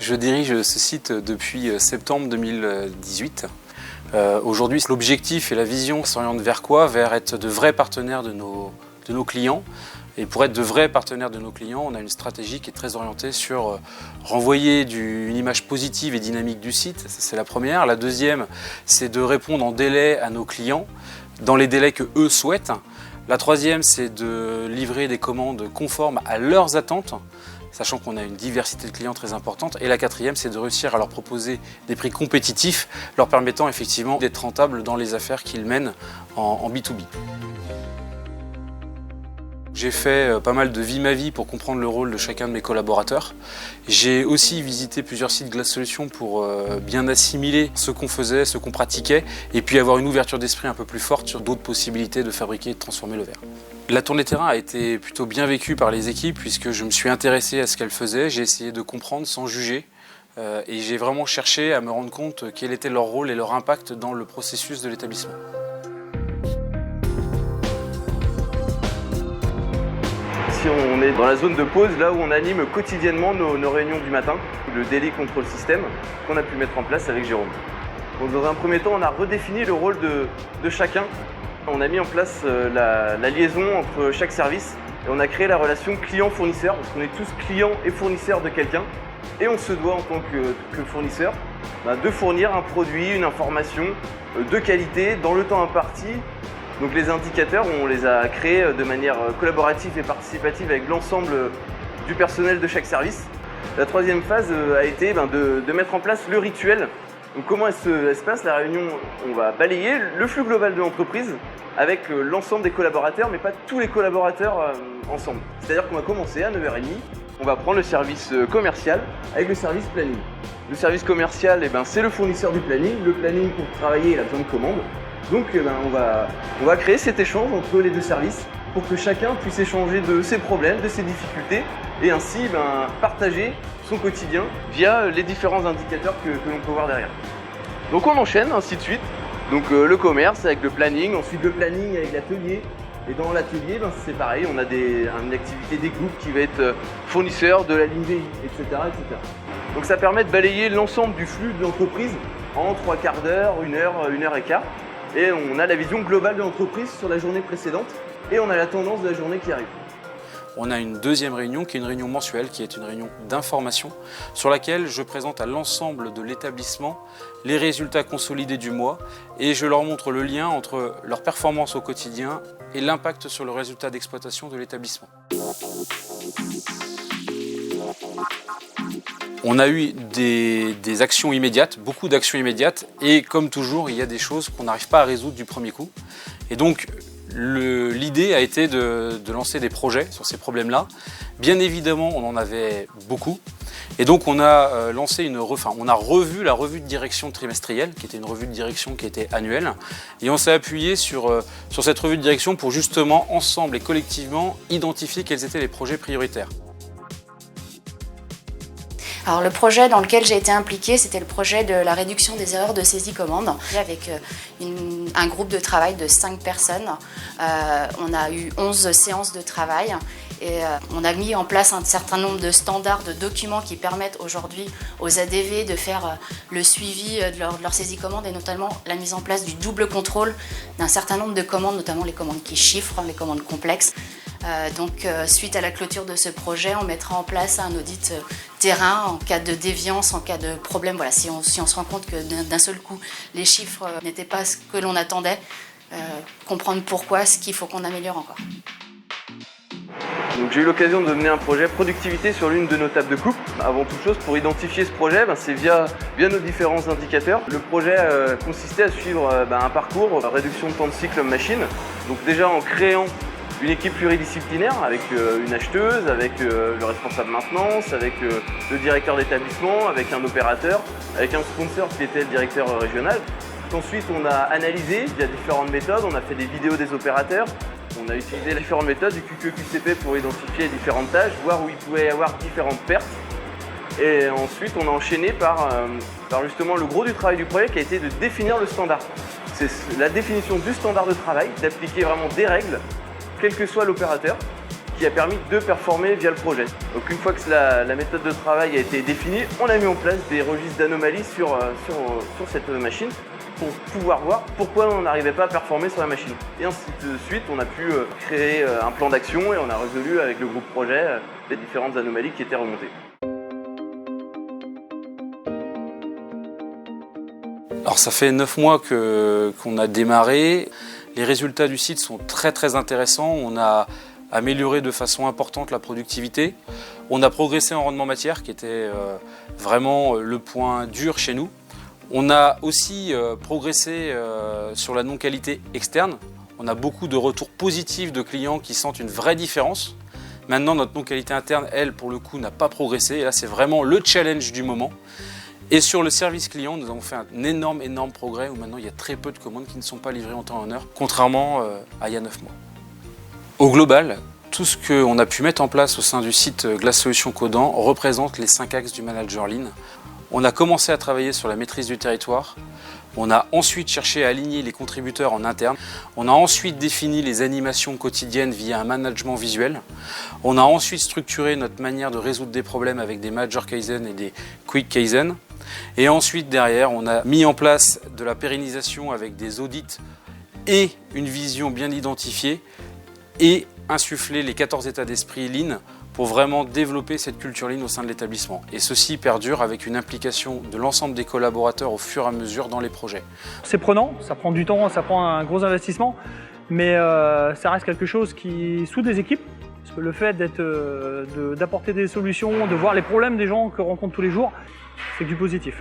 Je dirige ce site depuis septembre 2018. Aujourd'hui, l'objectif et la vision s'orientent vers quoi? Vers être de vrais partenaires de nos clients. Et pour être de vrais partenaires de nos clients, on a une stratégie qui est très orientée sur renvoyer une image positive et dynamique du site. C'est la première. La deuxième, c'est de répondre en délai à nos clients, dans les délais que eux souhaitent. La troisième, c'est de livrer des commandes conformes à leurs attentes, sachant qu'on a une diversité de clients très importante. Et la quatrième, c'est de réussir à leur proposer des prix compétitifs, leur permettant effectivement d'être rentables dans les affaires qu'ils mènent en B2B. J'ai fait pas mal de vie ma vie pour comprendre le rôle de chacun de mes collaborateurs. J'ai aussi visité plusieurs sites Glass Solutions pour bien assimiler ce qu'on faisait, ce qu'on pratiquait, et puis avoir une ouverture d'esprit un peu plus forte sur d'autres possibilités de fabriquer et de transformer le verre. La tournée terrain a été plutôt bien vécue par les équipes puisque je me suis intéressé à ce qu'elles faisaient, j'ai essayé de comprendre sans juger et j'ai vraiment cherché à me rendre compte quel était leur rôle et leur impact dans le processus de l'établissement. On est dans la zone de pause, là où on anime quotidiennement nos réunions du matin, le Daily Control System qu'on a pu mettre en place avec Jérôme. Donc dans un premier temps, on a redéfini le rôle de chacun. On a mis en place la liaison entre chaque service et on a créé la relation client-fournisseur, parce qu'on est tous clients et fournisseurs de quelqu'un. Et on se doit en tant que fournisseur de fournir un produit, une information de qualité dans le temps imparti. Donc les indicateurs, on les a créés de manière collaborative et participative avec l'ensemble du personnel de chaque service. La troisième phase a été de mettre en place le rituel. Donc comment elle se passe la réunion? On va balayer le flux global de l'entreprise avec l'ensemble des collaborateurs, mais pas tous les collaborateurs ensemble. C'est-à-dire qu'on va commencer à 9h30, on va prendre le service commercial avec le service planning. Le service commercial, c'est le fournisseur du planning. Le planning, pour travailler, il a besoin de commandes. Donc on va créer cet échange entre les deux services pour que chacun puisse échanger de ses problèmes, de ses difficultés et ainsi partager son quotidien via les différents indicateurs que l'on peut voir derrière. Donc on enchaîne, ainsi de suite. Donc le commerce avec le planning, ensuite le planning avec l'atelier. Et dans l'atelier, c'est pareil, on a une activité des groupes qui va être fournisseur de la ligne VI, etc., etc. Donc ça permet de balayer l'ensemble du flux de l'entreprise en 3/4 d'heure, 1 heure, 1 heure et quart. Et on a la vision globale de l'entreprise sur la journée précédente et on a la tendance de la journée qui arrive. On a une deuxième réunion qui est une réunion mensuelle, qui est une réunion d'information sur laquelle je présente à l'ensemble de l'établissement les résultats consolidés du mois et je leur montre le lien entre leur performance au quotidien et l'impact sur le résultat d'exploitation de l'établissement. On a eu des actions immédiates, beaucoup d'actions immédiates et comme toujours, il y a des choses qu'on n'arrive pas à résoudre du premier coup. Et donc, l'idée a été de lancer des projets sur ces problèmes-là. Bien évidemment, on en avait beaucoup. Et donc, on a on a revu la revue de direction trimestrielle, qui était une revue de direction qui était annuelle. Et on s'est appuyé sur cette revue de direction pour justement, ensemble et collectivement, identifier quels étaient les projets prioritaires. Alors le projet dans lequel j'ai été impliquée, c'était le projet de la réduction des erreurs de saisie commande avec un groupe de travail de 5 personnes. On a eu 11 séances de travail et on a mis en place un certain nombre de standards de documents qui permettent aujourd'hui aux ADV de faire le suivi de leur saisie commande et notamment la mise en place du double contrôle d'un certain nombre de commandes, notamment les commandes qui chiffrent, les commandes complexes. Suite à la clôture de ce projet, on mettra en place un audit terrain en cas de déviance, en cas de problème. Voilà, si on se rend compte que d'un seul coup, les chiffres n'étaient pas ce que l'on attendait, comprendre pourquoi, ce qu'il faut qu'on améliore encore. Donc j'ai eu l'occasion de mener un projet productivité sur l'une de nos tables de coupe. Avant toute chose, pour identifier ce projet, c'est via nos différents indicateurs. Le projet consistait à suivre un parcours, réduction de temps de cycle machine. Donc déjà en créant une équipe pluridisciplinaire avec une acheteuse, avec le responsable maintenance, avec le directeur d'établissement, avec un opérateur, avec un sponsor qui était le directeur régional. Ensuite, on a analysé via différentes méthodes, on a fait des vidéos des opérateurs, on a utilisé les différentes méthodes du QQQCP pour identifier les différentes tâches, voir où il pouvait y avoir différentes pertes. Et ensuite, on a enchaîné par justement le gros du travail du projet qui a été de définir le standard. C'est la définition du standard de travail, d'appliquer vraiment des règles, quel que soit l'opérateur, qui a permis de performer via le projet. Donc une fois que la méthode de travail a été définie, on a mis en place des registres d'anomalies sur cette machine pour pouvoir voir pourquoi on n'arrivait pas à performer sur la machine. Et ainsi de suite, on a pu créer un plan d'action et on a résolu avec le groupe projet les différentes anomalies qui étaient remontées. Alors ça fait 9 mois qu'on a démarré. Les résultats du site sont très intéressants. On a amélioré de façon importante la productivité. On a progressé en rendement matière, qui était vraiment le point dur chez nous. On a aussi progressé sur la non-qualité externe. On a beaucoup de retours positifs de clients qui sentent une vraie différence. Maintenant, notre non-qualité interne, elle, pour le coup, n'a pas progressé. Et là, c'est vraiment le challenge du moment. Et sur le service client, nous avons fait un énorme progrès où maintenant il y a très peu de commandes qui ne sont pas livrées en temps et en heure, contrairement à il y a 9 mois. Au global, tout ce qu'on a pu mettre en place au sein du site Glace Solutions Codan représente les 5 axes du manager Lean. On a commencé à travailler sur la maîtrise du territoire. On a ensuite cherché à aligner les contributeurs en interne. On a ensuite défini les animations quotidiennes via un management visuel. On a ensuite structuré notre manière de résoudre des problèmes avec des Major Kaizen et des Quick Kaizen. Et ensuite, derrière, on a mis en place de la pérennisation avec des audits et une vision bien identifiée et insuffler les 14 états d'esprit Lean pour vraiment développer cette culture Lean au sein de l'établissement. Et ceci perdure avec une implication de l'ensemble des collaborateurs au fur et à mesure dans les projets. C'est prenant, ça prend du temps, ça prend un gros investissement, mais ça reste quelque chose qui soude des équipes. Parce que le fait d'apporter des solutions, de voir les problèmes des gens que rencontrent tous les jours, c'est du positif.